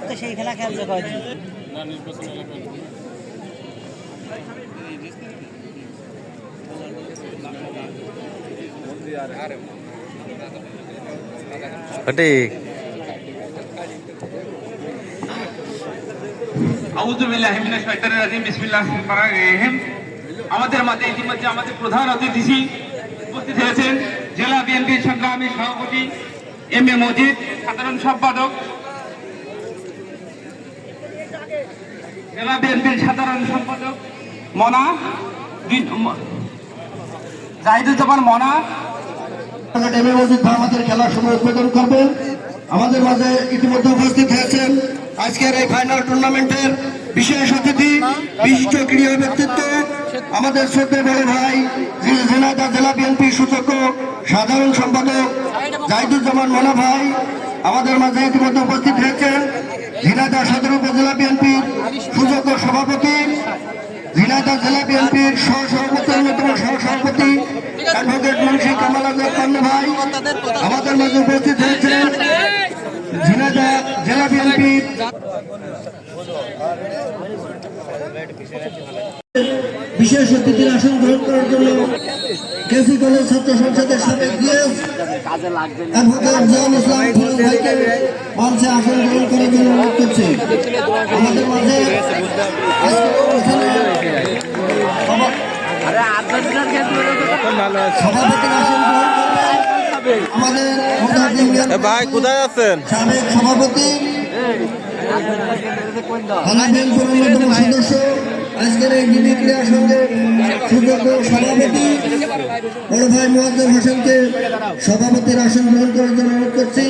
তো সেই খেলা খেলছে কয়দিন ঠিক আমাদের মাঝে ইতিমধ্যে আমাদের প্রধান অতিথি উপস্থিত হয়েছেন জেলা বিএনপির সংগ্রামী সভাপতি এম এ মজিদ, সাধারণ সম্পাদক জেলা বিএনপির সাধারণ সম্পাদক মনা জাহিদুজ্জামান মনা এম এ মজিদ আমাদের খেলার সময় উদ্বোধন করবেন। আমাদের মাঝে ইতিমধ্যে উপস্থিত হয়েছেন আজকের এই ফাইনাল টুর্নামেন্টের বিশেষ অতিথি, বিশিষ্ট ক্রীড়া ব্যক্তিত্ব, আমাদের শ্রদ্ধেয় বড় ভাই ঝিনাইদহ জেলা বিএনপি সূচক সাধারণ সম্পাদক জাহিদুজ্জামান মনা ভাই আমাদের মাঝে ইতিমধ্যে উপস্থিত হয়েছেন। ঝিনাইদহ সদর উপজেলা বিএনপির সূচক সভাপতি, ঝিনাইদহ জেলা বিএনপির সহসভাপতি, অন্যতম সহসভাপতি অ্যাডভোকেট মুন্সি কামাল আজাদ পান্নু ভাই আমাদের মাঝে উপস্থিত হয়েছেন। ঝিনাইদহ জেলা বিএনপির বিশেষ অতিথির আসন গ্রহণ করার জন্য কেসি কলেজ ছাত্র সংসদের সাবেক ডিএস অ্যাডভোকেট জিয়াউল ইসলাম ফিরোজ ভাইকে মঞ্চে আসন গ্রহণ করার জন্য অনুরোধ করছি। আমাদের মাঝে সভাপতির আসন গ্রহণ করবেন আমাদের ভাই কোথায় আছেন? সাবেক সভাপতি অন্যতম সদস্য, আজকের এই ডিবি ক্রীড়া সংঘের সুযোগ্য সভাপতি বড় ভাই মুয়াজ্জম হোসেনকে সভাপতির আসন গ্রহণ করার জন্য অনুরোধ করছি।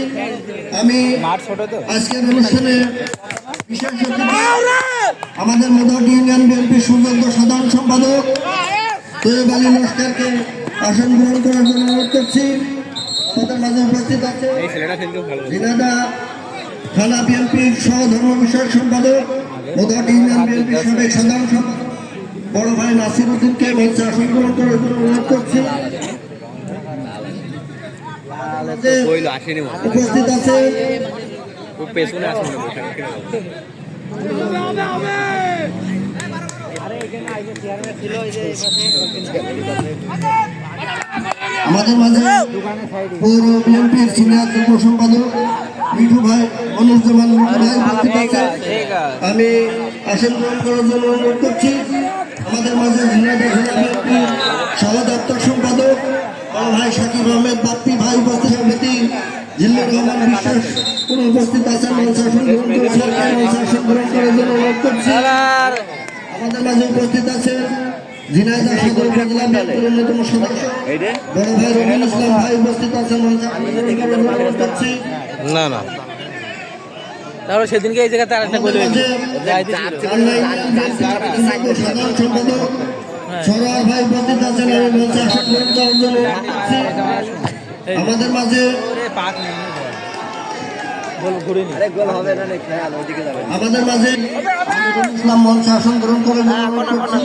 আমি আজকের অনুষ্ঠানে বিশেষ অতিথি আমাদের মোদাহাটি ইউনিয়ন বিএনপির সুযোগ্য সাধারণ সম্পাদক তৈয়ব আলী লস্করকে আসন গ্রহণ করার জন্য অনুরোধ করছি। আমাদের মাঝে উপস্থিত আছে ঝিনাইদহ থানা বিএনপির সহ ধর্ম বিষয়ক সম্পাদক, মোদাহাটি ইউনিয়ন বিএনপির সাবেক সাধারণ সম্পাদক বড় ভাই নাসির উদ্দিনকে মঞ্চে আসন গ্রহণ করার জন্য অনুরোধ করছি। উপস্থিত আছে আমাদের মাঝে পৌর বিএনপির সিনিয়র যুগ্ম সম্পাদক মিঠু ভাই অনুজ্জামান ভাই উপস্থিত আছে। আমি আসন গ্রহণ করার জন্য অনুরোধ করছি। আমাদের মাঝে ঝিনাইদহ জেলা বিএনপির সহ দপ্তর সম্পাদক বড় ভাই শাকিব আহমেদ বাপ্পি ভাই উপস্থিত, সভাপতি জিল্লুর রহমান বিশ্বাস কোন উপস্থিত আছেন, মঞ্চে আসন গ্রহণ করেছেন, মঞ্চে আসন গ্রহণ করার জন্য অনুরোধ করছি। আমাদের মাঝে উপস্থিত আছে ঝিনাইদহ সদর উপজেলা বিএনপির অন্যতম সদস্য বড় ভাই রবিউল ইসলাম ভাই উপস্থিত আছেন, মঞ্চে আসন গ্রহণ করার জন্য অনুরোধ করছি। না না তারপর সেদিনকে এই জায়গাতে আরেকটা বলে সাধারণ সম্পাদক সরোয়ার ভাই উপস্থিত আছেন, আমি মঞ্চে আসন গ্রহণ করার জন্য অনুরোধ করছি। আমাদের মাঝে আমাদের মাঝে ইসলাম মঞ্চে আসন গ্রহণ করার জন্য অনুরোধ করছি।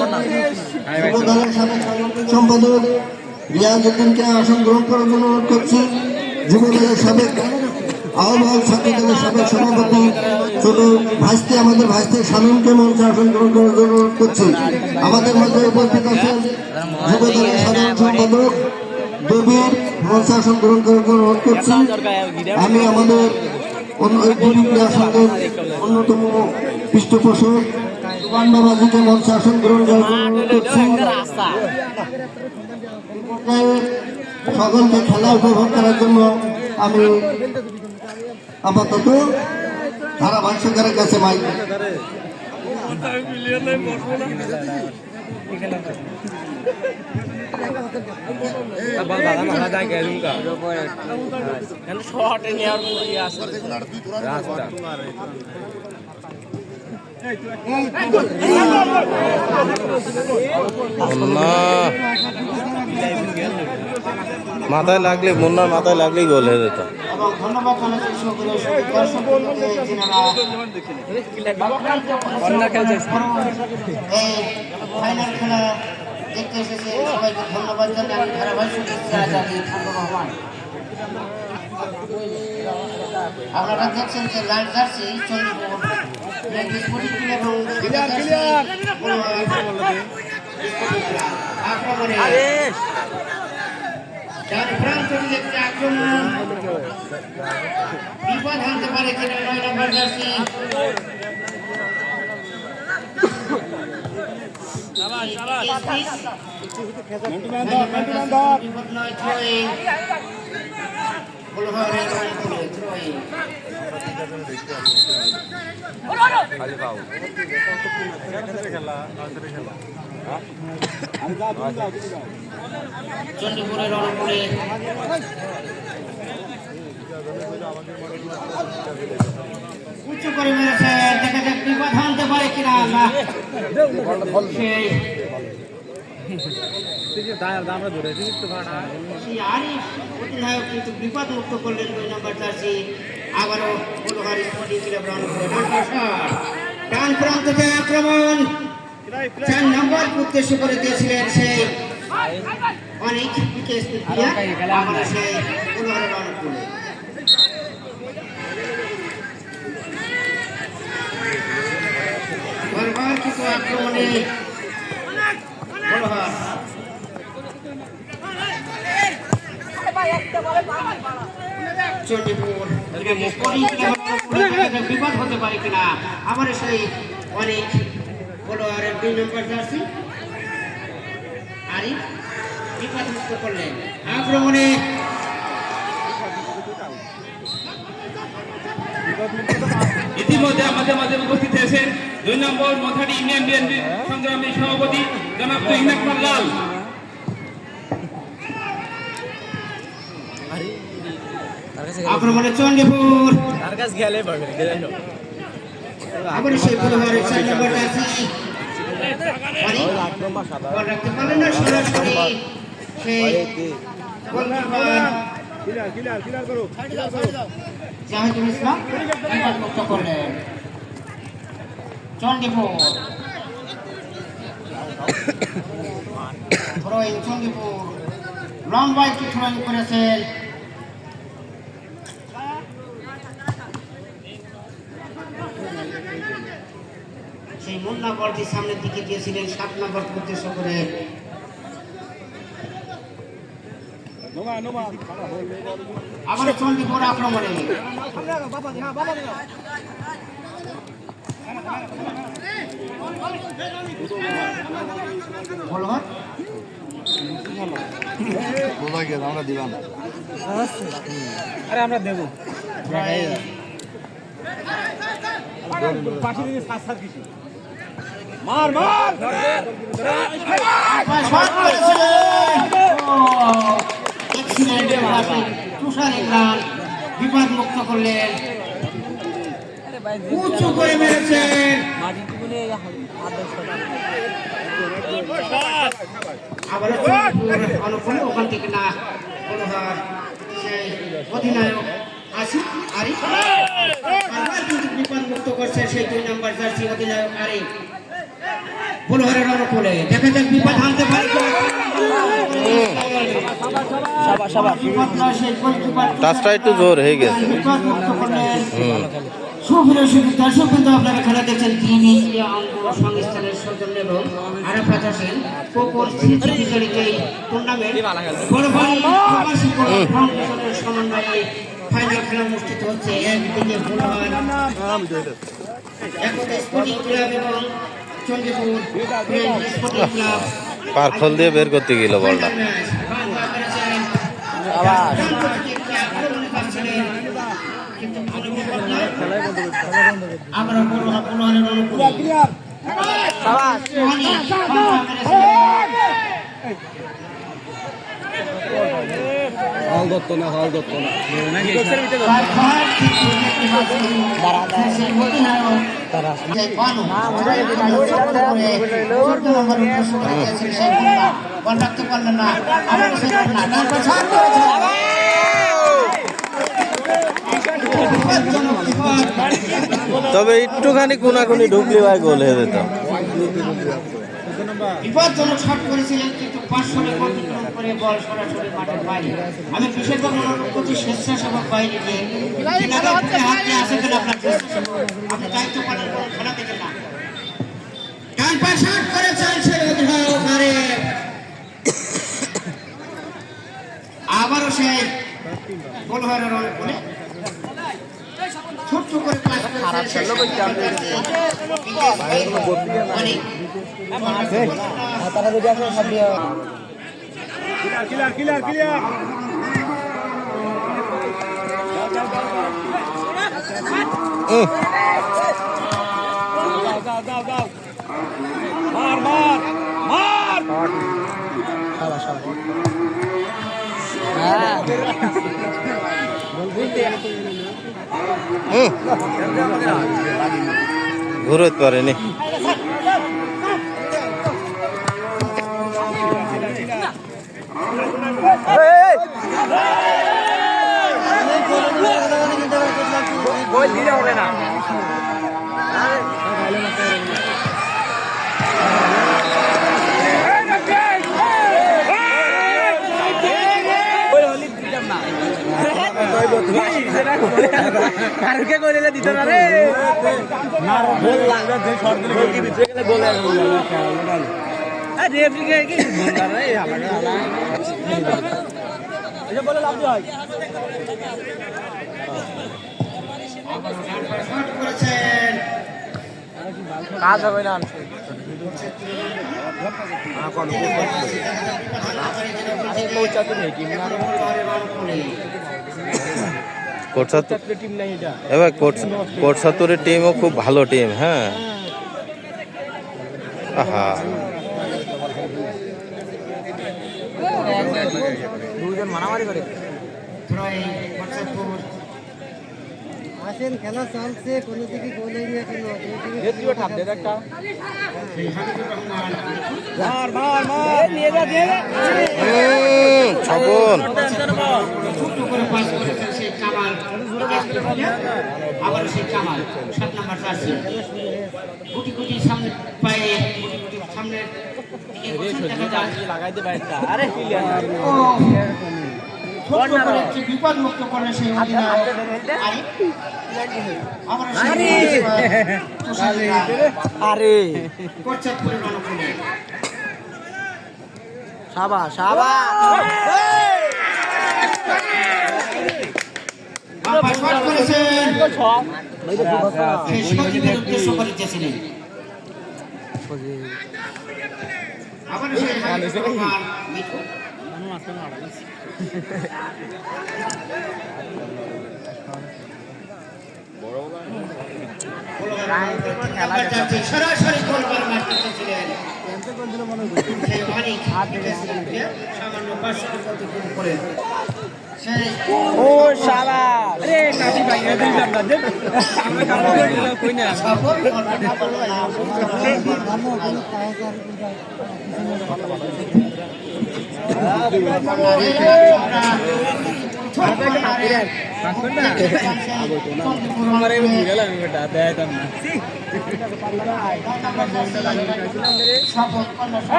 যুব দলের সাবেক সম্পাদক রিয়াজউদ্দিনকে আসন গ্রহণ করার জন্য অনুরোধ করছি। যুব দলের সাবেক আহ্বায়ক, ছাত্র দলের সাবেক সভাপতি ছোট ভাইস্তে আমাদের ভাইস্তে শামীমকে মঞ্চে আসন গ্রহণ করার জন্য অনুরোধ করছি। আমাদের মধ্যে উপস্থিত আছেন যুব দলের সাধারণ সম্পাদক দেবীর মঞ্চে আসন গ্রহণ করার জন্য অনুরোধ করছি। আমি আমাদের ক্রীড়া সংঘের অন্যতম পৃষ্ঠপোষক বাবাজিকে মঞ্চে আসন গ্রহণ করার জন্য অনুরোধ করছি। সকলকে খেলা উপভোগ করার জন্য আমি আপাতত ধারাভাষ্যকারের কাছে মাইক মাথায় লাগলে, মুন্নার মাথায় লাগলেই গোল হয়ে যেত। ধন্যবাদ ফাইনাল খেলা দেখতে এসেছে সবাইকে ধন্যবাদ জানাই। আমি ধারাবাহিক শুভেচ্ছা জানিয়ে ঠাকুর রহমান। আপনারা দেখছেন যে লাল জার্সি চন্দ্রপুর এবং আক্রমণে চার প্রান্ত থেকে একটি আক্রমণ বিপদ আনতে পারে কিনা 9 নম্বর জার্সি। বিপদ নয়, থ্রোয়িং। ফুলহারের অনুকূলে থ্রোয়িং। চন্ডীপুরের অনুকূলে উঁচু করে মেরেছে, দেখা যাক বিপদ আনতে পারে কিনা। না, সেই আরিফ অধিনায়ক কিন্তু বিপদ মুক্ত করলেন 2 নম্বর জার্সি। আবারও ফুলহার স্পোর্টিং ক্লাব অনুকূলে ডান প্রান্ত থেকে আক্রমণ 4 নম্বর উদ্দেশ্য করে দিয়েছিলেন সেই অনেক আবার সেই ফুলহারের অনুকূলে। বারবার কিন্তু আক্রমণে ফুলহার চন্ডীপুর বিপদ হতে পারে কিনা। আবার সেই অনেক ফলোয়ারের 2 নম্বর জার্সি আরিফ বিপদ মুক্ত করলেন আক্রমণে। ইতিমধ্যে আমাদের মাঝে উপস্থিত হয়েছেন 2 নম্বর মথারি ইউনিয়ন বিএনপি সংগ্রামী সভাপতি জনাব তুহিন আকবর লাল। আক্রমণে চন্ডীপুর তার কাছে গেলে পারবে আবার সেই ফুলহারের 4 নম্বর জার্সি বল রাখতে পারলেন না, সরাসরি সেই গোলকিপার জাহিদুল ইসলাম বিপদ মুক্ত করলেন চন্ডীপুর। থ্রোয়িং চন্ডীপুর, লম্বা একটি থ্রোয়িং করেছেন। সেই মুন্না বলটি সামনের দিকে দিয়েছিলেন 7 নম্বর উদ্দেশ্য করে। আবার চন্ডীপুর আক্রমণে আমরা দিলাম আরে আমরা দেবো মার মার তুষার ইমরান বিপদ মুক্ত করলেন, উঁচু করে মেরেছেন। আবার অনুকূলে ওখান থেকে না ফুলহার সেই অধিনায়ক আসিফ আরিফ কিন্তু বিপদ মুক্ত করছে সেই 2 নম্বর জার্সি অধিনায়ক আরিফ ফুলহারের অনুকূলে। দেখা যাক বিপদ আনতে পারে টাচটা একটু জোর হয়ে গেছে। দর্শক কিন্তু আপনারা খেলা দেখছেন তিনি অঙ্গ সংস্থানের সৌজন্য এবং আরাফাত হোসেন কোকর স্মৃতিবিজড়িত এই টুর্নামেন্ট ফাউন্ডেশনের সমন্বয়ে ফাইনাল খেলা অনুষ্ঠিত হচ্ছে। একদিকে ফুলহার একতা স্পোর্টিং ক্লাব এবং চন্ডীপুর স্পোর্টিং ক্লাব পারখল দিয়ে বের করতে গেল বলটা। হল দত্ত না হল দত্ত না রাখতে পারলেন না। তবে একটুখানি কোনাকুনি ঢুকলে ভাই গোল হয়ে যেত। বিপজ্জনক শট করেছিলেন, কিন্তু 500 রেকর্ড অতিক্রম করে বল সরাসরি মাঠের বাইরে। আমি বিশেষভাবে অনুরোধ করছি স্বেচ্ছাসেবক বাহিনী দিয়ে হাতে আসে কিনা আপনার স্বেচ্ছাসেবক, আপনি দায়িত্ব পালন করুন, খেলা দেখেন না। ডান পা শট করেছেন সেই অধিনায়ক, আবারও সেই গোল হওয়ার রন করে ছোট্ট করে পাস ঘুরতে পারেনি। কারকে কইলে দিত না রে, না গোল লাগবে, যে শট দিলে গোল কি ভিতরে গেলে গোল আর রেফারি কি বললা রে আমারে আলা এটা বলে লাভ হয়। শট করেছেন, কাজ হবে না এবার কোটসাতুরের টিমও খুব ভালো টিম। হ্যাঁ, আহা দুজন মারামারি করে আসেন, খেলা চলছে, কোনো দিকে গোল হয়নি এখনো। ছপন ছোট্ট করে পাস করেছেন সেই কামাল, আবার সেই কামাল 7 নাম্বার জার্সি গুটি গুটি সামনে পায়ে গুটি গুটি সামনে লাগাইতে পারতা। আরে বিপদ মুক্ত করলে সেই অধিনায়ক আরে কোটচাঁদপুরের রণকুলে শাবাশ শাবাশ করেছেন, সজীবের উদ্দেশ্য করে চেয়েছিলেন। আবার সেই মিঠু সরাসরি গোল করে মারতে চেয়েছিলেন সেই মানিক, সামান্য 500 অতিক্রম করে ও শাবাশ রে কাশি ভাই এদিন আমরা দেখ আমরা কাম করে কই না সফল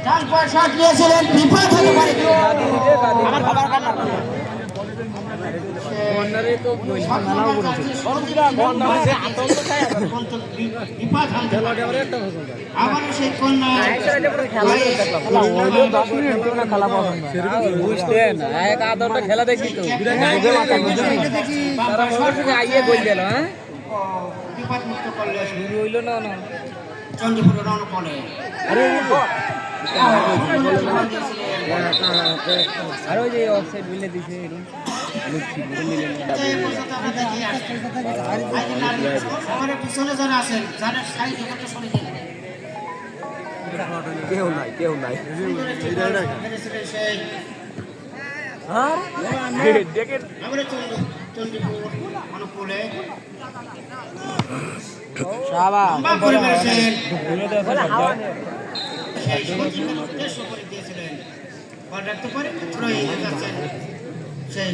ডান পায়ে শট নিয়েছিলেন, বিপদ হতে পারে। আবারও সেই কন্যা বুঝতেন এক আদরটা খেলা দেখি তো তারা আইয়ে বল দিল। হ্যাঁ, বিপদ মুক্ত করলে শুরু হইলো না না চন্ডীপুরের রণকলে আর ওই যে অফসাইড মিলে দিছে পিছনে যারা আছেন, যারা সাইড শুনে কেউ নাই কেউ নাই চন্ডীপুর অনুকূলে উদ্দেশ্য করে দিয়েছিলেন, বল রাখতে পারে সেই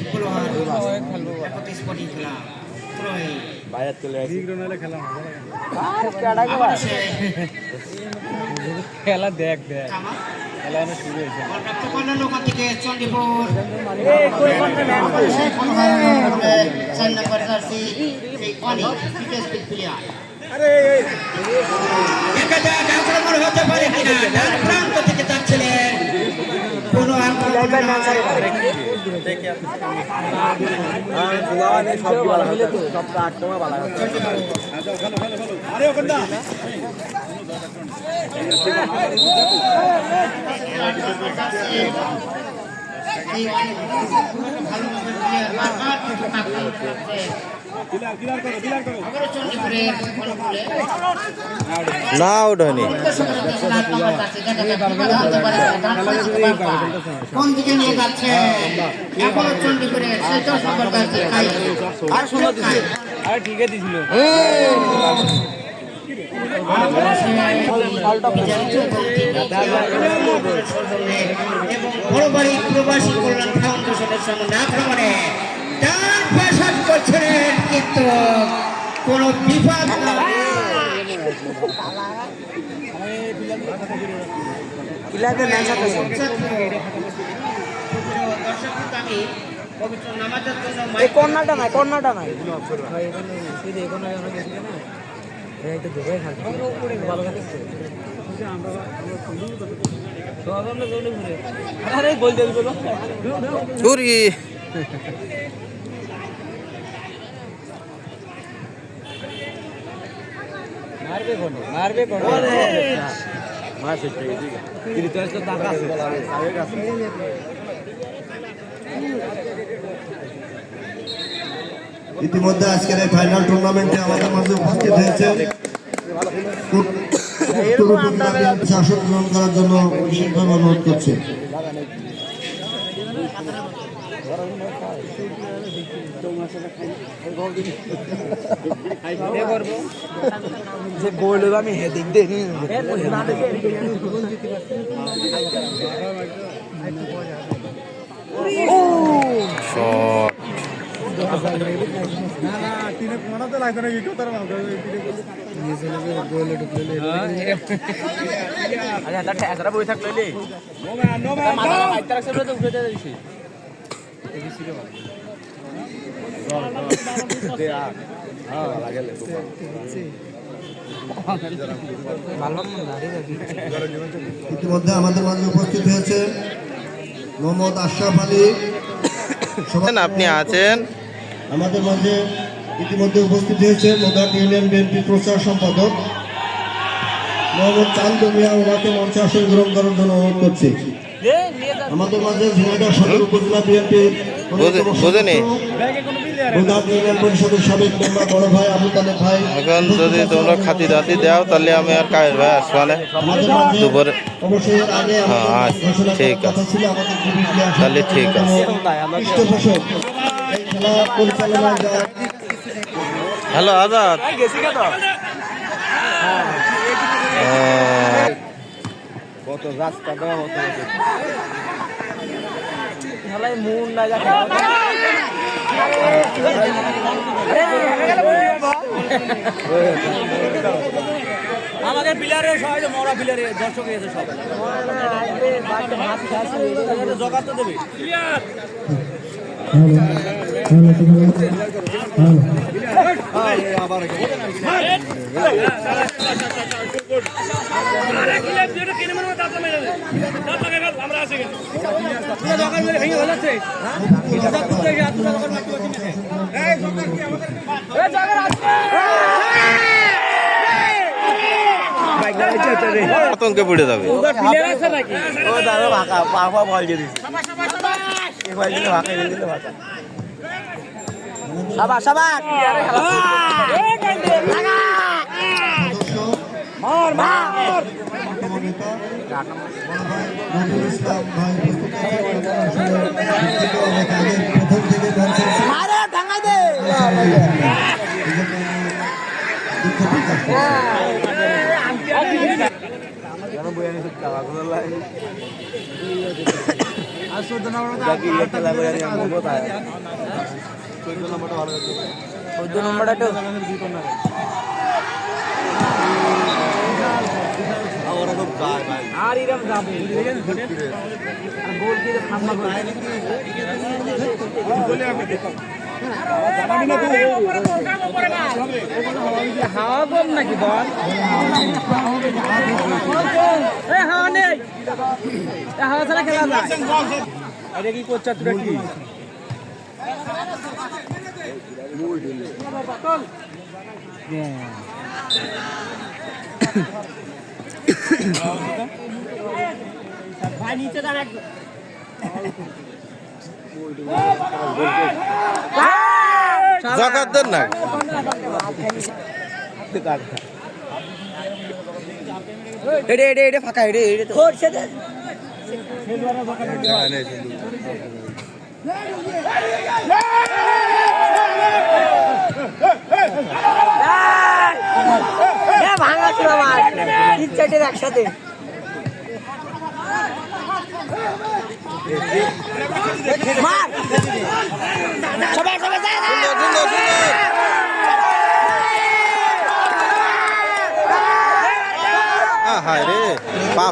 স্পোর্টিং খেলা আবারও সে খেলা দেখ থামা। খেলা শুরু হয়েছে বল রক্ষা করলেন ওখান থেকে চণ্ডীপুর। চার নম্বর জার্সি সেই অনেক প্লেয়ার দেখা যাক আক্রমণ হতে পারে কিনা। ডান প্রান্ত থেকে যাচ্ছিলেন কোনো আক্রমণ না আউট হয়নি। কোন দিকে নিয়ে যাচ্ছে এখনো চণ্ডীপুরে আর শোনা দিছে আরে ঠিকই দিছিল বড় বাড়ি প্রবাসী কল্যাণ ফাউন্ডেশনের সামনে আক্রমণে ডান পাশাট করছিলেন কিন্তু কোন বিভাগ পবিত্র নামাজের জন্য কর্নারটা নাই কর্নারটা নাই চুরি মারবে কোন ইতিমধ্যে আজকের এই ফাইনাল টুর্নামেন্টে আমাদের মাঝে উপস্থিত হয়েছে শাসন গ্রহণ করার জন্য বিশেষভাবে অনুরোধ করছে। যে গোল আমি হেদিক দেখি বই থাকলে ইতিমধ্যে আমাদের মাঝে উপস্থিত হয়েছে মোহাম্মদ আশরাফ আলী। আপনি আছেন আমাদের মাঝে ইতিমধ্যে উপস্থিত হয়েছে মোদাট ইউনিয়ন বিএনপি প্রচার সম্পাদক মোহাম্মদ চান্দু মিয়া। ওনাকে মঞ্চে আসন গ্রহণ করার জন্য অনুরোধ করছি। আমাদের মাঝে ঝিনাইদহ সদর উপজেলা বিএনপির বুঝেনি মোদাট ইউনিয়ন পরিষদের সাবেক মেম্বার বড় ভাই আবু তালেব ভাই। এখন যদি তোমরা খাতি দাতি দাও তাহলে আমি আর কায়ের ভাই আসবানে আমাদের মাঝে দুপুরে অবশ্যই এর আগে আমাদের আচ্ছা, ঘোষণা ঠিক করার কথা আছে। ছিল আমাদের খুবই ক্লিয়ার তাহলে ঠিক আছে। পৃষ্ঠপোষক এই খেলা পরিচালনায় যারা হ্যালো আজাদ কত রাস্তা দেওয়া হতো খেলায় মন না যা আমাদের প্লেয়ারের সবাই মরা প্লেয়ারে দর্শক এসে সব জোগাড় তো দেবে আতঙ্কে পড়ে যাবে নজরুল ইসলাম ভাই প্রথম থেকে 14 নম্বরটা তো আর ইরাম যাবে আর গোল কি সামনে হাওয়া কম নাকি বল হাওয়া নেই হাওয়া ছাড়া খেলা যায় এটা কি করছ তোরা কি ভাই নিচে দাঁড়া জাকাত দেন না এটা ফাঁকা এটা তো ভাঙা ছিল আমার 3-4 একসাথে মার সবাই যায় না হায় রে পা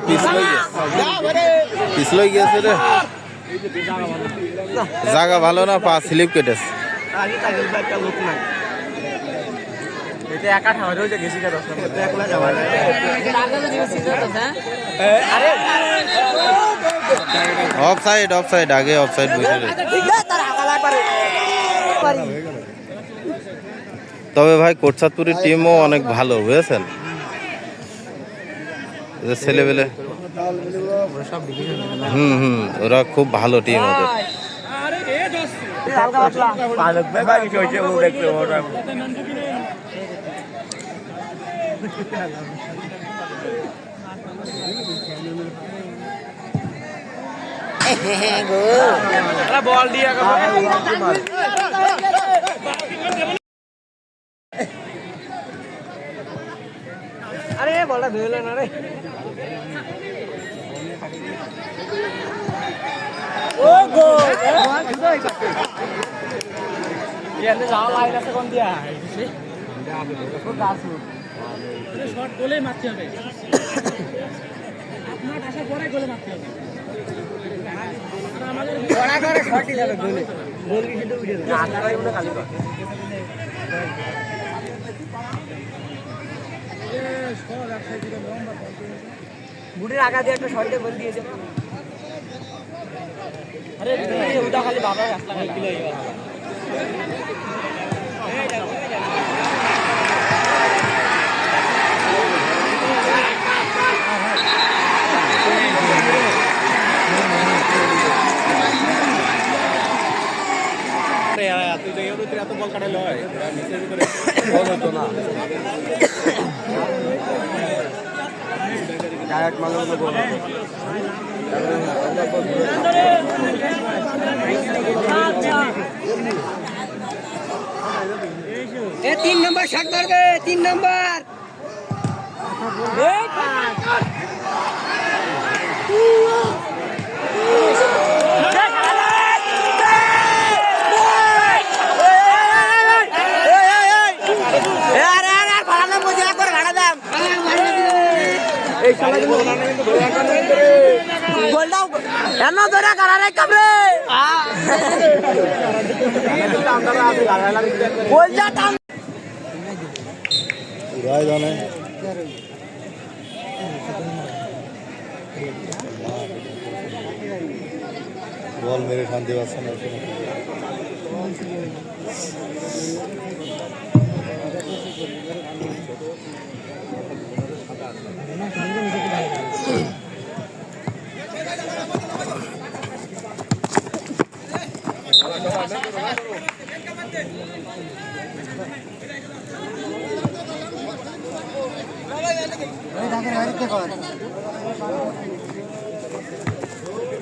পিছলই গেছে রে জায়গা ভালো না পা স্লিপ কেটেছে অফ সাইড আগে অফ সাইড বসে তবে ভাই কোটচাঁদপুরের টিমও অনেক ভালো বুঝেছেন ছেলেবেলে ওরা খুব ভালো টিম ওদের বল দিয়ে আরে বলটা ধুইলে না রে ও গোল ইয়াতে যাও লাইন আছে কোন দিয়া শট গোলে মারতে হবে আপনার আশা পরে গোলে মারতে হবে আর আমাদের বড়া করে শটই যাবে গোলে গোল কি শুধু উঠে যাবে আটারাই মনে খালি কর বুড়ির আগা দিয়ে একটা শটে গোল দিয়েছে আরে ওটা খালি বাবা রাস্তা খালি কিলো এবার এত বল কাটাইল হয় বল হতো না ডাইরেক্ট মাঝে বল এ 3 নম্বর শট মারবে 3 নম্বর বল মেরে শান্তি পাচ্ছে না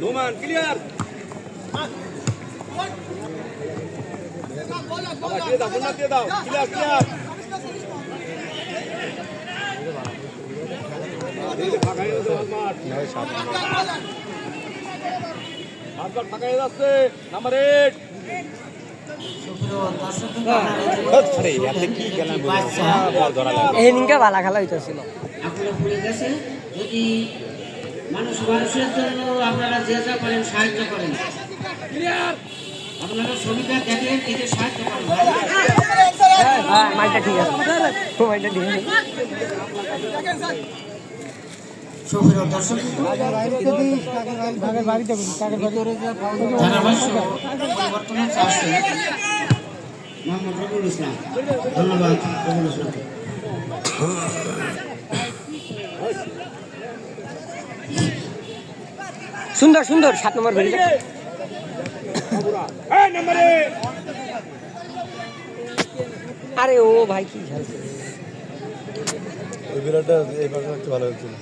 Luman, clear. Dia daw. Clear, clear. হাতটা ফাঁকাই যাচ্ছে নাম্বার 8 সুপ্রিয় দর্শক বাচ্চা এই নিনকে ভালো খেলা হইতেছিল। আপনারা ভুলে গেছে, যদি মানুষের জন্য আপনারা যে যা করেন সাহায্য করেন, আপনারা ছবিটা দেখেন, এতে সাহায্য করেন। হ্যাঁ মাইটা ঠিক আছে, মাইটা ঠিক আছে। সুপ্রিয় দর্শক ধারাভাষ্য পরিবর্তনের চাষে মোহাম্মদ রবিউল ইসলাম, ধন্যবাদ রবিউল ইসলাম। সুন্দর সুন্দর 7 নম্বর বেরিয়ে আরে ও ভাই কি খেলছে ওই বিরাটটা এই পাশে একটু ভালো হচ্ছিল।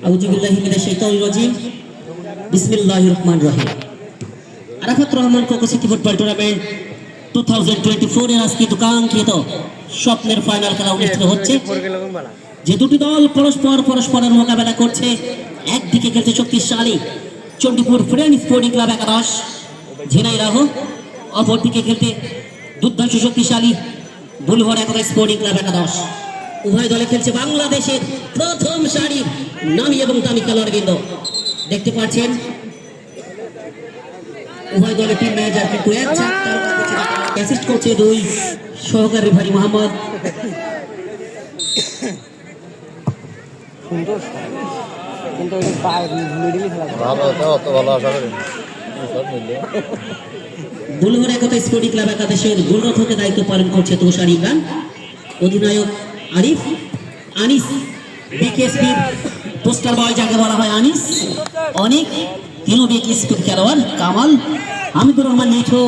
আউযুবিল্লাহি মিনাশ শাইতানির রাজিম। বিসমিল্লাহির রহমানির রহিম। Arafat Rahman Koko city football tournament 2024 এর আজকে কাঙ্ক্ষিত স্বপ্নের ফাইনাল খেলা অনুষ্ঠিত হচ্ছে, যে দুটি দল পরস্পরের মোকাবেলা করছে। একদিকে খেলছে শক্তিশালী চণ্ডীপুর ফ্রেন্ড স্পোর্টিং ক্লাব একাদশ ঝিনাইদহ, অপরদিকে খেলতে দুর্দান্ত শক্তিশালী বুলহর একাদশ স্পোর্টিং ক্লাব একাদশ। উভয় দলে খেলছে বাংলাদেশের প্রথম সারির নামী এবং দামি খেলোয়াড়বৃন্দ। দেখতে পাচ্ছেন উভয় দলের টিম ম্যানেজার কিন্তু এক ঝাঁক অ্যাসিস্ট করছে দুই সহকারী ভাই মোহাম্মদ। সুন্দর কিন্তু ওই মিডিলে খেলা ভালো হতো, অত ভালো আশা করি সব মিললে। বুলহর একতা স্পোর্টিং ক্লাব একাদশের গোলরক্ষকের দায়িত্ব পালন করছে তুষার ইমরান, অধিনায়ক আরিফ, আনিস বিকেএসপির পোস্টার বয় যাকে বলা হয় আনিস, অনেক তিনও বিকেএসপির খেলোয়াড় কামাল, হামিদুর রহমান মিঠু,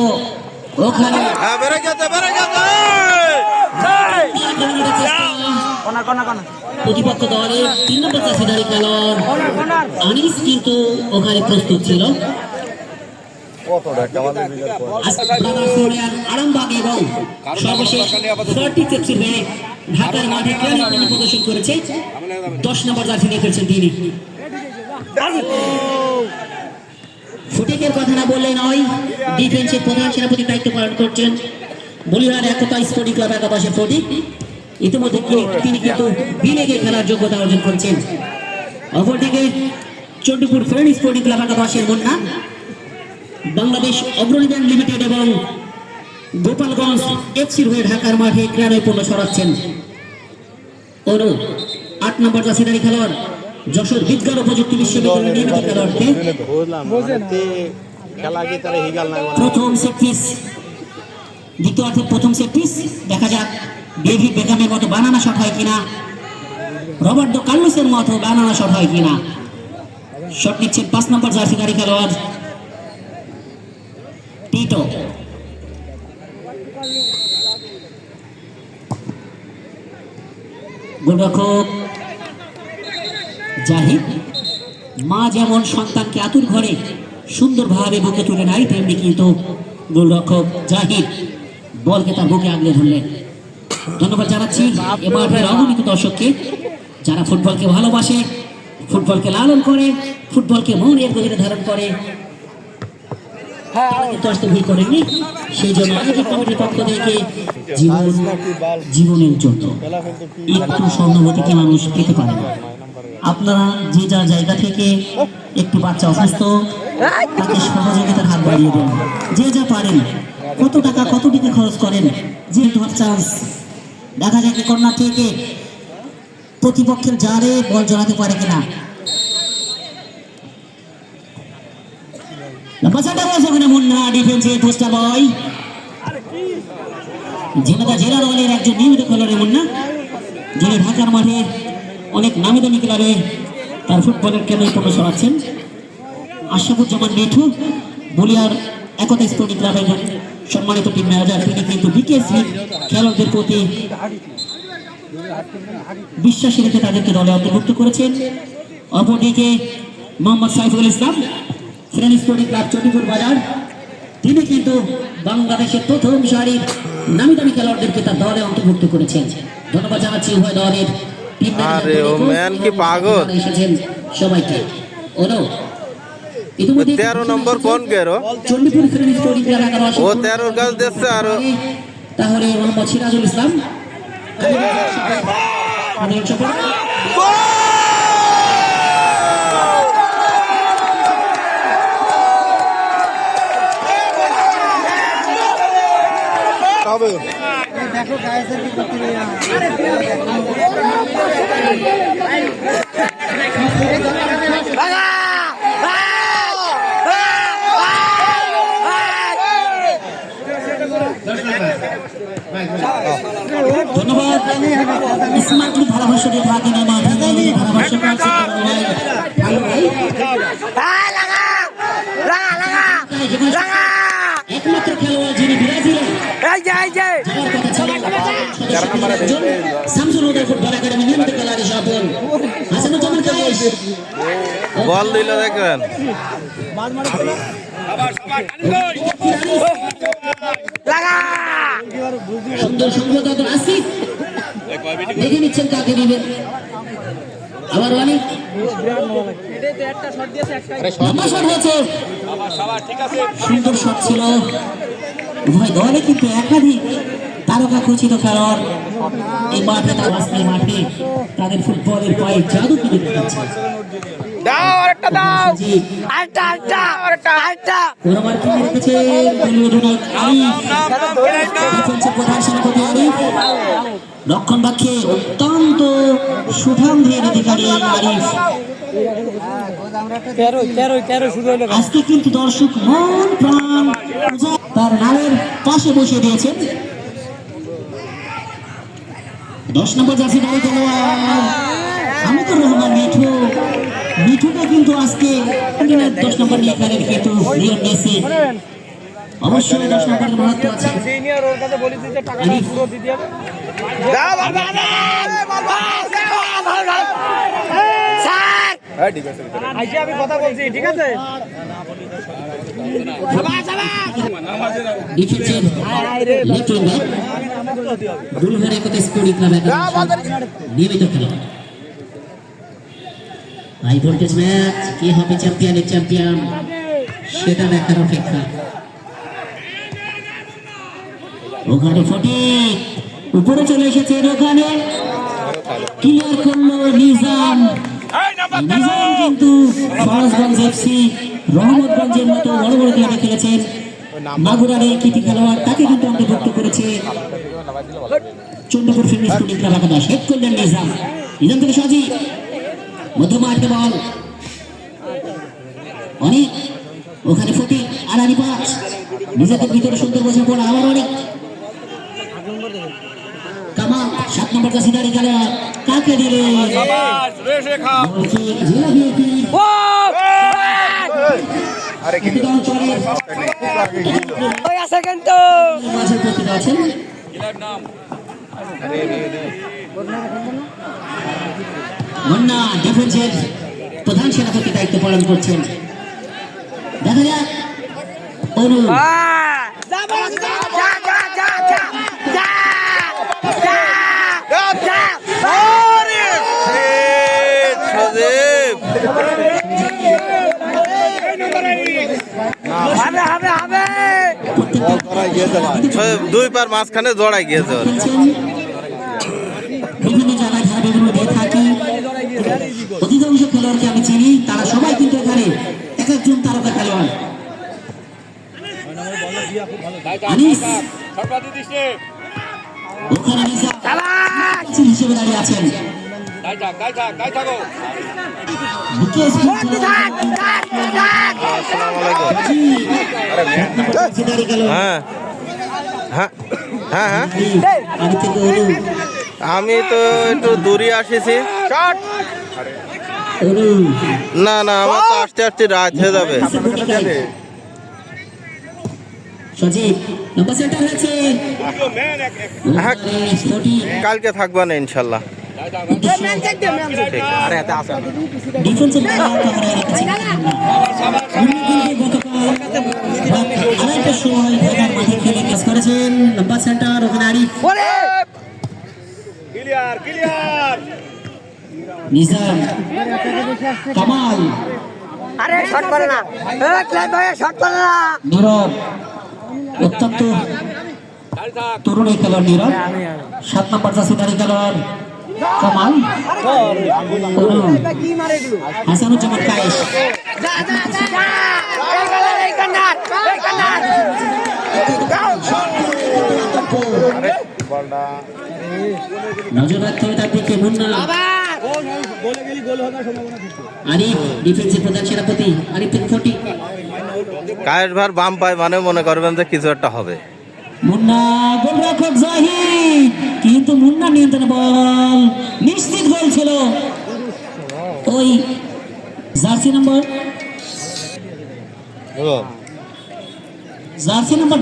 ওখানে হ্যাঁ বেরে গেছে প্রতিপক্ষ দলের 3 নম্বর জার্সিধারী খেলোয়াড় আনিস কিন্তু ওখানে প্রস্তুত ছিল। কতটা আমাদের বিরাট আরামবাগ এবং সর্বশেষ 40 সেপ্টেম্বরে ঢাকার মাঠে ক্লাব প্রদর্শন করেছে। 10 নম্বর জার্সি নিয়ে খেলছেন তিনি। ফুটেকের কথা না বললে নয়, ডিফেন্সের প্রধান সেনাপতির দায়িত্ব পালন করছেন বলিহার একতা স্পোর্টিং ক্লাব একাদশের ফটিক। ইতিমধ্যে তিনি কিন্তু বিলেগে খেলার যোগ্যতা অর্জন করেছেন। অপরদিকে চণ্ডীপুর ফ্রেন্ড স্পোর্টিং ক্লাব একাদশের মুন্না বাংলাদেশ অগ্রণী ব্যাংক লিমিটেড এবং গোপালগঞ্জ এফসির হয়ে ঢাকার মাঠে ক্রীড়ায় পণ্য সরাচ্ছেন। 8 নম্বর জার্সিধারী খেলোয়াড় যশোর বিজ্ঞান ও প্রযুক্তি বিশ্ববিদ্যালয়ের নিয়মিত খেলোয়াড়কে খেলা কি তারা হিগাল না প্রথম সেট পিস, দ্বিতীয়ার্ধের প্রথম সেট পিস। দেখা যাক ডেভিড বেকহামের মতো বানানা শট হয় কিনা, রবার্টো কার্লোসের মতো বানানা শট হয় কিনা। শট নিচ্ছেন 5 নম্বর জার্সিধারী খেলোয়াড় টিটো। গোলরক্ষক জাহিদ। মা যেমন সন্তানকে আতুর ঘরে সুন্দরভাবে বুকে তুলে নেয়, তেমনি কিন্তু গোলরক্ষক জাহিদ বলকে তার বুকে আগলে ধরলেন। ধন্যবাদ জানাচ্ছি এ মাঠের অগণিত দর্শককে, যারা ফুটবলকে ভালোবাসে, ফুটবলকে লালন করে, ফুটবলকে মনের গভীরে ধারণ করে। ভুল করেননি, সেই জন্য আয়োজক কমিটির পক্ষ থেকে জীবনের জন্য একটু স্বর্ণবতীকে মানুষ পেতে পারে না। আপনারা যে যার জায়গা থেকে একটু বাচ্চা অসুস্থ, তাকে সহযোগিতার হাত বাড়িয়ে দেন। যে যা পারেন, কত টাকা কত দিকে খরচ করেন, যে চান্স দেখা যায় কন্যা থেকে প্রতিপক্ষের জারে বল জড়াতে পারে কিনা। মুন্না ডিফেন্সে পোস্টার বয়, জেলা দলের একজন নিয়মিত খেলোয়াড় মুন্না, যিনি ঢাকার মাঠে অনেক নামি দামি ক্লাবে তার ফুটবলের কেন্দ্রে পণ্য সরাচ্ছেন। আশরাফুজ্জামান মিঠু বলিয়ার একতা স্পোর্টিং ক্লাবের সম্মানিত টিম ম্যানেজার, তিনি কিন্তু বিকেএসপি খেলোয়াড়দের প্রতি বিশ্বাস রেখে তাদেরকে দলে অন্তর্ভুক্ত করেছেন। অপরদিকে Mohammad Saiful Islam friend sporting club Chandipur বাজার, তিনি কিন্তু বাংলাদেশের প্রথম সারির নামি দামি খেলোয়াড়দেরকে তার দলে অন্তর্ভুক্ত করেছেন। ধন্যবাদ জানাচ্ছি উভয় দলের টিম ম্যানেজার এসেছেন সবাইকে। ইতিমধ্যে 13 নম্বর কোন গেরো চণ্ডীপুর ফ্রেন্ড স্পোর্টিং ক্লাব একাদশ ও 13 কাজ দিচ্ছে আর তাহলে মোহাম্মদ সিরাজুল ইসলাম হবে দেখো গায়েসের কি করতে ধন্যবাদ ইসমাইল ধারাভাষ্য দিয়ে থাকেন আমার ধারাভাষ্যটা একমাত্র খেলোয়াড় যিনি ব্রাজিলে শামসুল হুদা ফুটবল একাডেমি নিয়মিত খেলোয়াড় সফল হাসানুজ্জামান কায়েস বল দিল দেখেন সুন্দর সংগ্রহ আসিফ দেখে নিচ্ছেন কাকে দিবেন আবার অনেক লম্বা শট হয়েছে সুন্দর শট ছিল উভয় দলে কিন্তু একাধিক তারকা খচিত খেলোয়াড় এই মাঠে তার আজকে মাঠে তাদের ফুটবলের পায়ে জাদু তুলে দিচ্ছে রক্ষণ বাক্যে অত্যন্ত সুঠামদের অধিকারী আরিফ আজকে কিন্তু দর্শক মন প্রাণ তার নামের পাশে বসে দিয়েছেন 10 নম্বর জার্সি গাড়ি খেলোয়াড় হামিদুর রহমান মিঠুকে কিন্তু আজকে 10 নম্বর নিয়ে খেলেন কিন্তু লিওন মেসি অবশ্যই 10 নম্বরের মহত্ব আছে আমি কথা বলছি ঠিক আছে নিয়মিত খেলা হাই ভোল্টেজ ম্যাচ কে হবে চ্যাম্পিয়নের চ্যাম্পিয়ন সেটা দেখার অপেক্ষা ওখানে ফটিক উপরে চলে এসেছে ওখানে ক্লিয়ার করলো নিজাম কিন্তু ফরাজগঞ্জ এফসি রহমতগঞ্জের মতো বড় বড় ক্লাবে খেলেছেন মাগুরার এই কৃতি খেলোয়াড় তাকে কিন্তু অন্তর্ভুক্ত করেছে চন্দ্রপুর ফিল্ম স্পোর্টিং ক্লাব একাদশ হেড করলেন নিজাম থেকে সাজি মধ্যমাঠে বল অনেক ওখানে ফটিক আড়ানি পাঁচ নিজেদের ভিতরে সুন্দর বোঝা পড়া আবার অনেক কামাল 7 নম্বর কাছে দাঁড়িয়ে গেল কাকে দিলে মুন্না ডিফেন্সের প্রধান সেনাপতি দায়িত্ব পালন করছেন দেখা যাক অনু দুই পার মাঝখানে জড়াই গিয়েছে বিভিন্ন জায়গায় ধারা বিভিন্ন দিয়ে থাকি অধিকাংশ খেলোয়াড়কে আমি চিনি তারা সবাই কিন্তু এখানে এক একজন তারকা খেলোয়াড় আনিস ওখানে হিসেবে দাঁড়িয়ে আছেন আমি তো একটু দূরে আসিছি না না আমার তো আস্তে আস্তে রাত হয়ে যাবে কালকে থাকবা না ইনশাল্লাহ নিজাম কামাল আরে শট করে না ক্লাব ভাই শট করে না নীরব অত্যন্ত তরুণ এই খেলোয়াড় নীরব 7 নম্বর জার্সি ধারী খেলোয়াড় কামাল কি মারে এগুলো হাসানুজ্জামান কায়েস এই কান্নার নজর রাখতে হবে তার দিকে মুন্না আরিফ ডিফেন্সের প্রধান সেনাপতি আরিফ 40 কায়েস ভার বাম পায় মানে মনে করবেন যে কিছু একটা হবে। মুন্না গোলরক্ষক জাহিদ কিন্তু মুন্না নিয়ন্ত্রণে বল নিশ্চিত গোল ছিল ওই জার্সি নাম্বার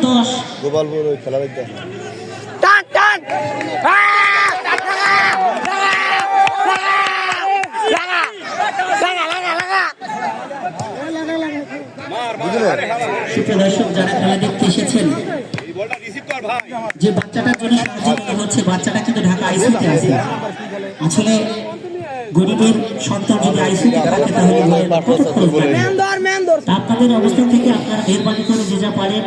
10 গোপালপুর ওই খেলা দেখতে টান টান সুপ্রদর্শক যারা খেলা দেখতে এসেছেন যে বাচ্চাটার জন্য সাহায্য করা হচ্ছে বাচ্চাটা কিন্তু ঢাকা আইসিউতে আছে আসলে গরিবের সন্তান যদি আইসিউতে থাকে তাহলে কত খরচ লাগবে? তা আপনাদের অবস্থান থেকে আপনারা মেহরবানি করে যে যা পারেন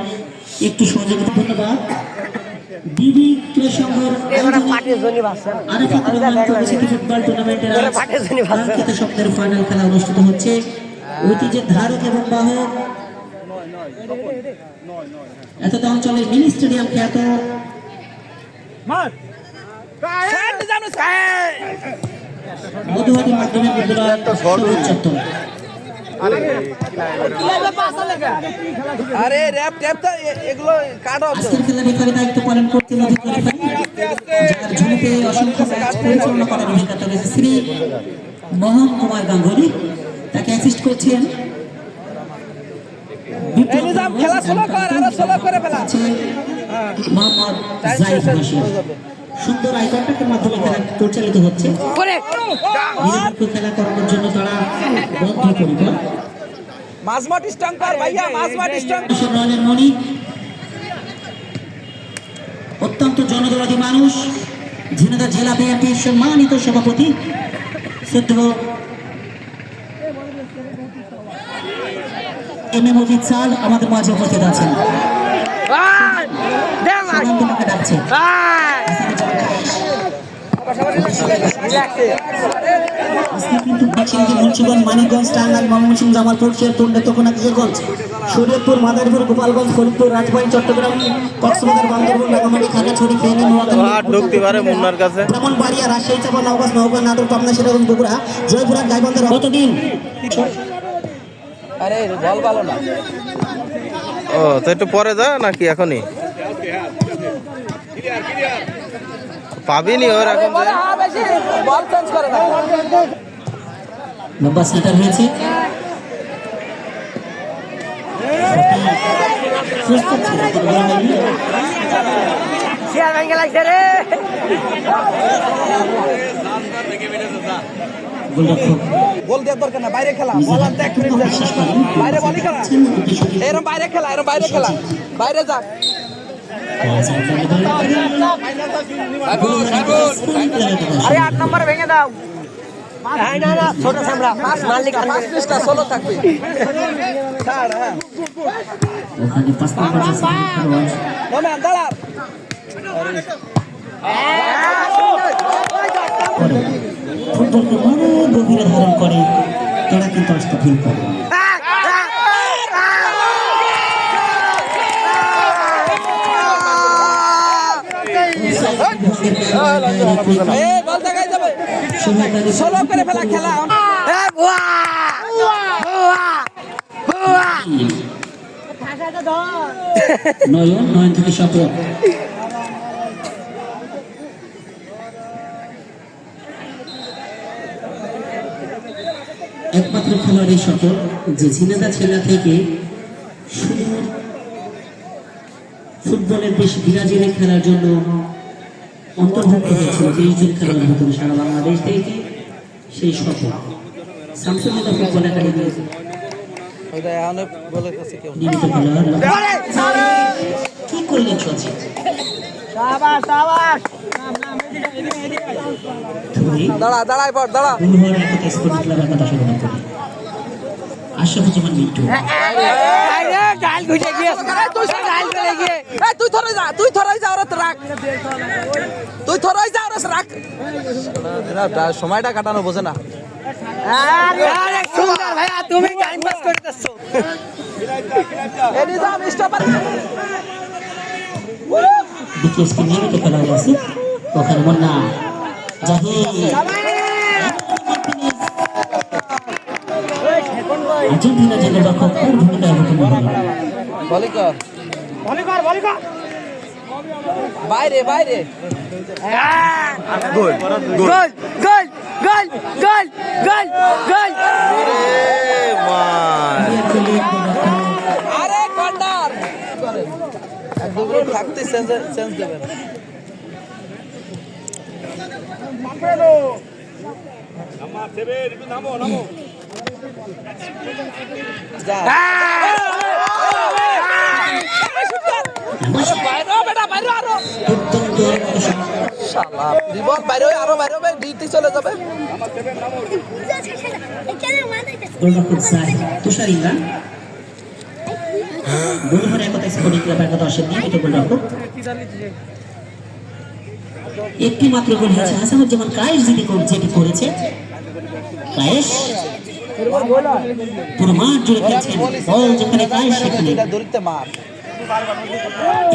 একটু সহযোগিতা ধন্যবাদ দিদি ক্রীড়া সংঘের আরেফাত রহমান কমিটি ফুটবল টুর্নামেন্টের কাঙ্ক্ষিত স্বপ্নের ফাইনাল খেলা অনুষ্ঠিত হচ্ছে ঐতিহ্যের ধারক এবং বাহক এতদ অঞ্চলের মিনি স্টেডিয়াম খ্যাত মধুবাদী মাধ্যমিক বিদ্যালয় সবুজ চত্বর আরে র‍্যাপ ট্যাপ তো এগুলো কাটো আজকের খেলা রেফারি দায়িত্ব পালন করতেন অধিকারী যার ঝুলিতে অসংখ্য ম্যাচ পরিচালনা করার অভিজ্ঞতা রয়েছে শ্রী মোহন কুমার গাঙ্গুলি তাকে অ্যাসিস্ট করছেন খেলা সোলো কর আরো সোলো করে ফেলা মোহাম্মদ জাহিদ হোসেন সুন্দর আইকনটার মাধ্যমে খেলা পরিচালিত হচ্ছে নিরপেক্ষ খেলা করানোর জন্য তারা বদ্ধপরিকর মাঝমাটি স্ট্রং কর ভাইয়া মাঝমাটি স্ট্রং রনের মণি অত্যন্ত জনদরদি মানুষ ঝিনাইদহ জেলা বিএনপির সম্মানিত সভাপতি শ্রদ্ধেয় এম এ মজিদ স্যার আমাদের মাঝে উপস্থিত আছেন তোমাকে ডাকছে মানিকগঞ্জ টাঙ্গাইল ময়মনসিংহ জামালপুর শেরপুর নেত্রকোনা কিশোরগঞ্জ শরীয়তপুর মাদারীপুর গোপালগঞ্জ ফরিদপুর রাজবাড়ী চট্টগ্রাম কক্সবাজার বান্দরবান রাঙামাটি খাগড়াছড়ি ফেনী ব্রাহ্মণবাড়িয়া রাজশাহী চাঁপা নওগাঁ নওগাঁ নাটোর পাবনা সিরাজগঞ্জ বগুড়া জয়পুরহাট গাইবান্ধা কতদিন আরে বল ভালো না ও তো একটু পরে যা নাকি এখনই পাবিনি ওর এখন বেশি বল চেঞ্জ করে না লম্বা সেন্টার হয়েছে শেয়ার ভেঙে লাগছে রে গোল দেওয়ার দরকার না বাইরে খেলা বল আর দেখ বাইরে বলই খেলা এরকম বাইরে খেলা বাইরে যা আরে 8 নম্বর ভেঙে দাও না ছোট সামরা মালিক 5 পিসটা 16 থাকবে ছাড় হ্যাঁ ওখানে 5 নম্বর ওমে দাঁড়া ফুটবলকে মনে গভীরে ধারণ করে তারা কিন্তু আসতে ফিল করে নয়ন থেকে 17 একমাত্র খেলোয়াড় সকল যে ঝিনাইদহ জেলা থেকে সুদূর ফুটবলের দেশ ব্রাজিলে খেলার জন্য অন্তর্ভুক্ত হয়েছিল 23 জন খেলোয়াড় হতেন সারা বাংলাদেশ থেকে সেই সকল শামসুল্লাহ ফুটবল একাডেমি নিয়মিত খেলোয়াড় কি করলেন চলছে দাঁড়ায় পড় দাঁড়া কথা শুরু করি আশরাফুজ্জামান মিন্টু। ডাল ঘুরে গিয়ে তুই ডাল করে গিয়ে তুই থরাই যা ওরা রাখ তুই থরাই যা ওরা রাখ সময়টা কাটানো বোঝে না সুন্দর ভাইয়া তুমি টাইম পাস করতেছো এডি দাম স্টপার বিকেএসপি নিয়মিত খেলোয়াড় আছে ওখানে মুন্না জাহিদ আর্জেন্টিনা যে গোলরক্ষক তার ভূমিকা অবতীর্ণ হলেন। বলিকর বাইরে বাইরে গোল গোল গোল গোল গোল গোল গোল আরে কর্নার এক দুটো থাকতে চেঞ্জ দেবেন যা শালা রিবল বাইরে আরো বাইরে ডিউটি চলে যাবে গোলরক্ষক জাহিদ তুষার ইমরান বন্ধুরা একতা স্পোর্টিং ক্লাব একাদশের নিয়মিত গোলরক্ষক। একটি মাত্র গোল হয়েছে হাসানুজ্জামান কায়েস যেটি করেছে। কায়েস পুরো মাঠ জুড়ে খেলছেন, বল যেখানে কায়েস সেখানে দৌড়তে মার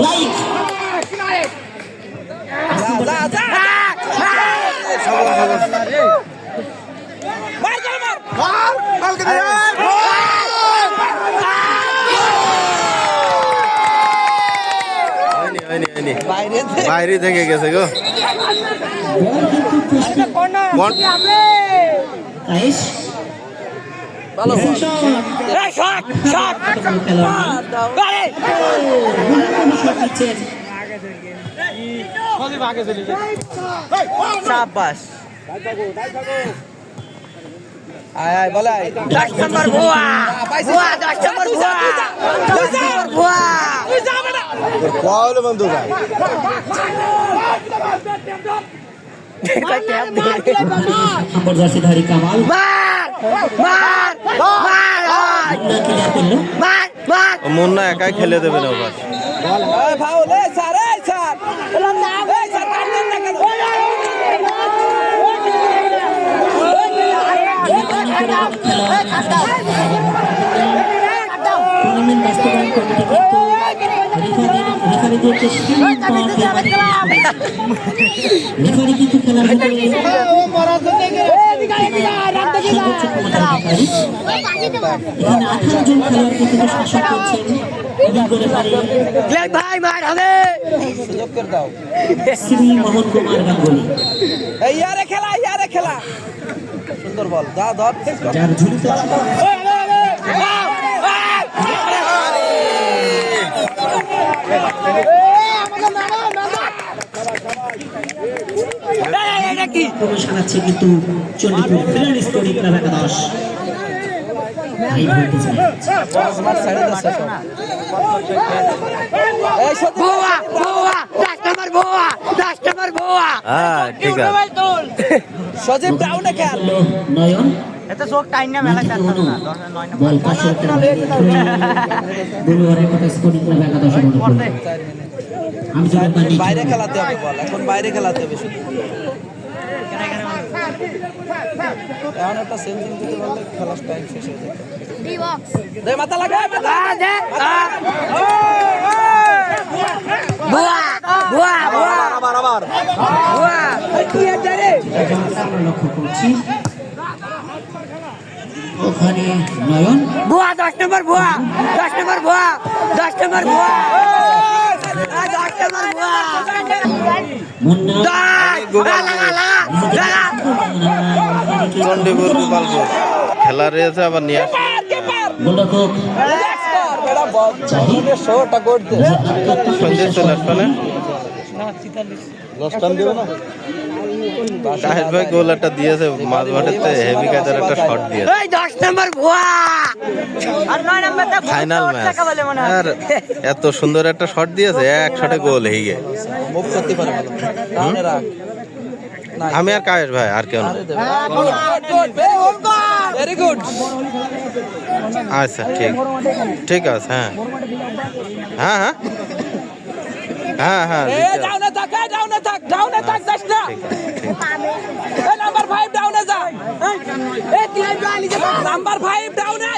লাইক যা যা বাইরে থেকে গেছে গো কায়েস ভালো শাবাশ আয় আয় বলে 10 নম্বর ভুয়া ভুয়া 10 নম্বর ভুয়া 10 নম্বর ভুয়া তুই যা বেটা বল বন্ধু ভাই নম্বর জার্সিধারী কামাল মার মার মার মার মার মুন্না একাই খেলে দেবে না ওবার এই ফাউল এই স্যার এই স্যার কাট দেন না কেন টুর্নামেন্ট বাস্তবায়ন কমিটি রেফারি কিন্তু খেলার ভিতরে সর্বোচ্চ ক্ষমতার অধিকারী। এখানে 18 জন খেলোয়াড়কে কিন্তু শাসন করছেন অভিজ্ঞ রেফারি ভাই মার হবে সুযোগ করে দাও শ্রী মোহন কুমার গাঙ্গুলি। এই ইয়ারে খেলা সুন্দর বল যা ধর যার ঝুলিতে শোনাচ্ছে কিন্তু চণ্ডীপুর ফিলার স্পোর্টিং ক্লাব একাদশ হাই ভোল্টেজ স্মার্ট সাইডে আছে এই সত্যি ভুয়া ভুয়া 10 নম্বর ভুয়া 10 নম্বর ভুয়া হ্যাঁ ঠিক আছে সজীব ডাউনে খেল নয়ন এত চোখ টাইম না মেলা চার না 9 বল পাশে বলুয়ারের কথা স্পোর্টিং ক্লাব একাদশের মধ্যে আমি তো বাইরে খেলাতে হবে বল এখন বাইরে খেলাতে হবে শুধু এখন একটা সেন্সিং দিতে পারলে খেলার টাইম শেষ হয়ে যাবে দে মাথা লাগা মাথা দে বুয়া বুয়া বুয়া আবার বুয়া কি আছে রে আমরা লক্ষ্য করছি ওখানে নয়ন বুয়া 10 নম্বর বুয়া 10 নম্বর বুয়া 10 নম্বর বুয়া 10 নম্বর বুয়া মুন্না চণ্ডীপুর গোপালপুর খেলা রয়েছে আবার নিয়ে আসে গোলরক্ষক জাহিদ শোটা কোড দে সন্দেশ চলে আসবে না লস্টান দিব না শাহিদ ভাই গোল একটা দিয়েছে মাঝ মাঠেতে হেভি কাজের একটা শট দিয়েছে এই 10 নম্বর ভুয়া আর 9 নম্বরটা ফাইনাল ম্যাচ আর এত সুন্দর একটা শট দিয়েছে এক শটে গোল হয়ে গেছে মুভ করতে পারে ভালো রাউন্ডে রাখ আমি আর কায়েস ভাই আর কেউ না ভেরি গুড। আচ্ছা ঠিক ঠিক আছে হ্যাঁ হ্যাঁ হ্যাঁ হ্যাঁ এ দিতে ডাউনে থাক, এ ডাউনে থাক, ডাউনে থাক, যাস না। এ নাম্বার 5 ডাউনে যা। এ ক্লাইম ডাউনে যা, নাম্বার 5 ডাউনে।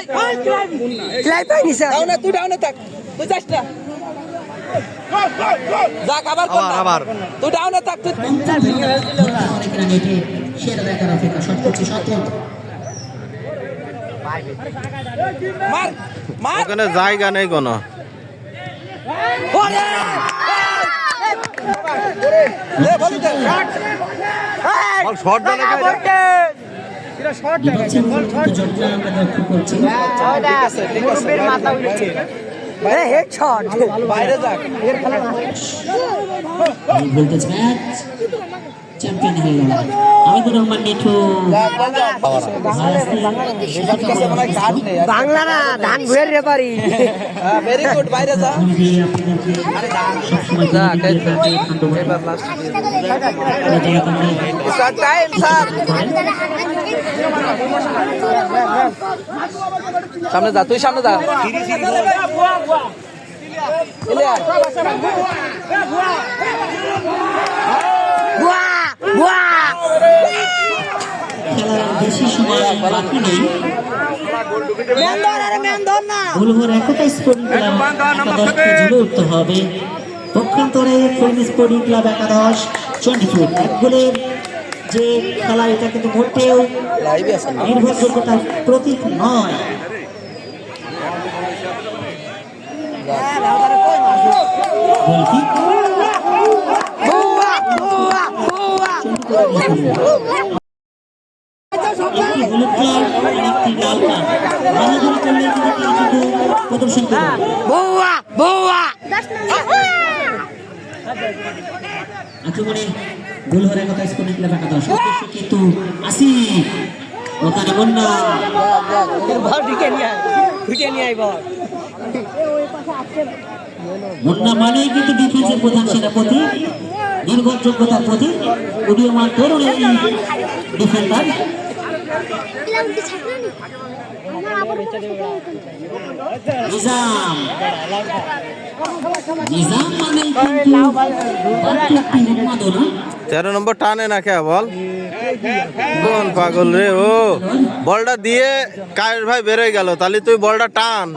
ক্লাইম পাইনি স্যার। ডাউনে তুই ডাউনে থাক, তুই যাস না। যা আবার কর না। আবার তুই ডাউনে থাক, তুই অনেক রান এটি সেরা দেখার অপেক্ষা শট করছে সত্যম মার মার। ওখানে জায়গা নেই কোনো ওরে! এ বলি দে। বল শট দাও বিপক্ষের মূল জটলা আমরা লক্ষ্য করছি এ হেডশট বাইরে যাক। বলতেছে ম্যাচ চ্যাম্পিয়ন হয়ে গেল আমিদুর রহমান মিঠু বাংলারা ধান ভুয়ের রেপারি। ভেরি গুড, বাইরে যা। Sir time sir. সামনে যা, তুই সামনে যা। ক্লিয়ার। খেলার বেশি সময় বাকি নেই ভুলভর একতা স্পোর্টিং ক্লাব একাদশকে জ্বলে উঠতে হবে পক্ষান্তরে ফেনী স্পোর্টিং ক্লাব একাদশ 24 এক গোলের যে খেলা এটা কিন্তু মোটেও নির্ভরযোগ্যতার প্রতীক নয় গোলকিক একটি হলুদ ক্লাব আর একটি লাল ক্লাব বাহাদুরি করলে কিন্তু প্রদর্শন করবে আক্রমণে গোল হওয়ার কথা স্পোর্টিং ক্লাব একাদশ উদ্দেশ্য কিন্তু আসিফ ওখানে বন্যা বন্যা মানেই কিন্তু ডিফেন্সের প্রধান সেনাপতি নির্ভরযোগ্যতার প্রতীক উদীয়মান তরুণ এই ডিফেন্ডার নিজাম নিজাম মানেই কিন্তু একটি উন্মাদনা 13 নম্বর টানে না কে বল কোন পাগল রে ও বলটা দিয়ে কায়ের ভাই বেরোয় গেল তাহলে তুই বলটা টান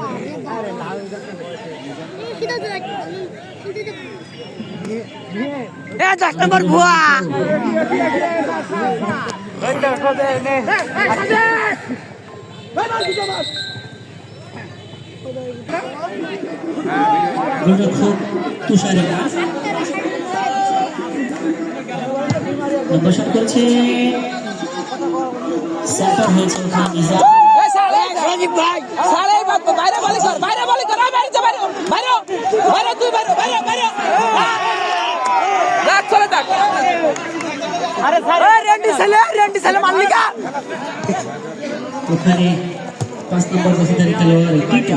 এ 10 নম্বর ভুয়া। গোলরক্ষক তুষার নম্বর শট করেছে সেটার হয়েছে ওখানে নিজাম এ সালে রাজীব ভাই, সালে বাইরে বলি কর, বাইরে বলি কর, বাইরে যা, বাইরে বাইরে বাইরে, তুই বাইরে বাইরে বাইরে। রাখ চলে থাক। আরে স্যার রেন্ডি ছেলে মাল্লিকা। ওখানে 5 নম্বর বসিদারি খেলোয়াড় টিটি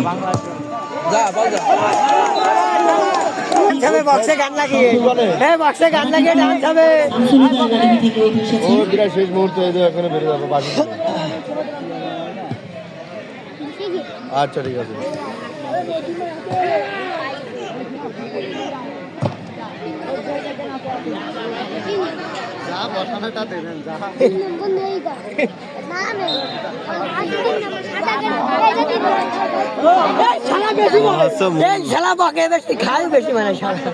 যা বল যা। যাবে বক্সে গান লাগিয়ে, এ বক্সে গান লাগিয়ে ডান্স হবে। শামসুলুদা একাডেমি থেকে উঠে এসেছে শেষ মুহূর্তে এখানে বেরো যাবে বাকি আচ্ছা ঠিক আছে এই শালা বকে বেশি খায় বেশি মানে শালা।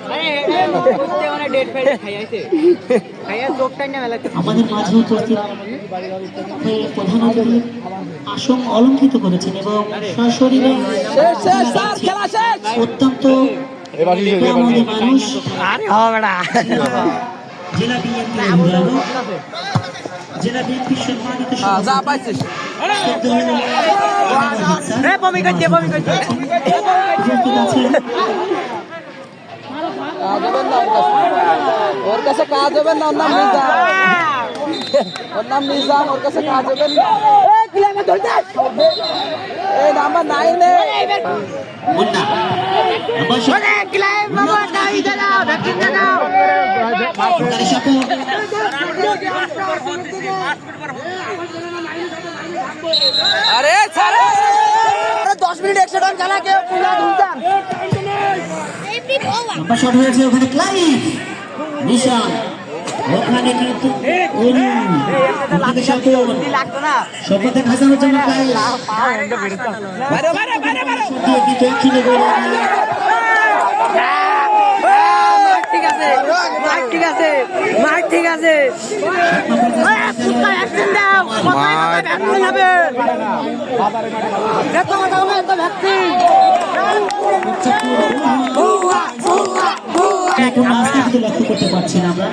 আমাদের মাঝে উপস্থিত হয়ে প্রধান অতিথি আসন অলঙ্কৃত করেছেন এবং সশরীরে শেষ শেষ স্যার, খেলা শেষ। অত্যন্ত প্রাণময় মানুষ আরে হবে না। জেলা বিএনপি অভিভাবক জেলা বিএনপি সম্মানিত যা পাইছিস। সভাপতি এ বমি করতে বমি করতে। উপস্থিত আছেন কাজ হবে না ওর কাছে কাজ হবে না, ওর নাম নিজাম, ওর নাম নিজাম, ওর কাছে কাজ হবে না। এই নাম্বার 9 এ মুন্না আরে ছাড়ে 10 মিনিট এক্সট্রা টাইম খেলা কেউ পুরো ধুমতাম লম্বা শট হয়েছে ওখানে ক্লাইভ নিশান ওখানে কিন্তু লাগতো না শপথে ভাসানোর জন্য ক্লাইভ বাইরে বাইরে বাইরে বাইরে দক্ষিণে গোল ঠিক আছে মার ঠিক আছে মার ঠিক আছে এখন আজকে কিন্তু লক্ষ্য করতে পারছি না আমরা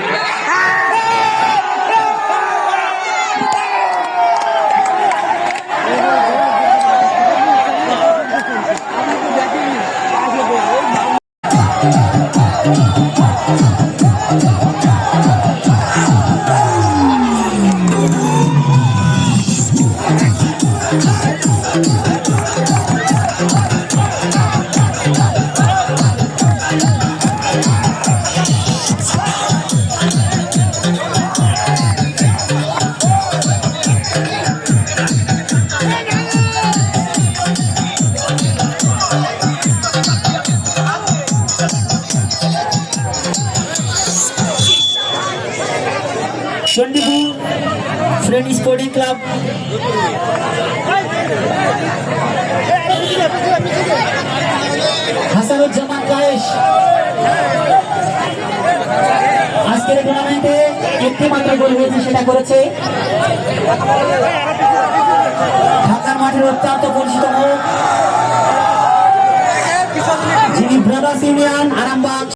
Chandipur friend sporting club Hasanuzzaman Kayes আজকের টুর্নামেন্টে একটি মাত্র গোল হয়েছে সেটা করেছে ঢাকার মাঠের অত্যন্ত পরিচিত মুখ যিনি ব্রাদার্স ইউনিয়ন আরামবাগ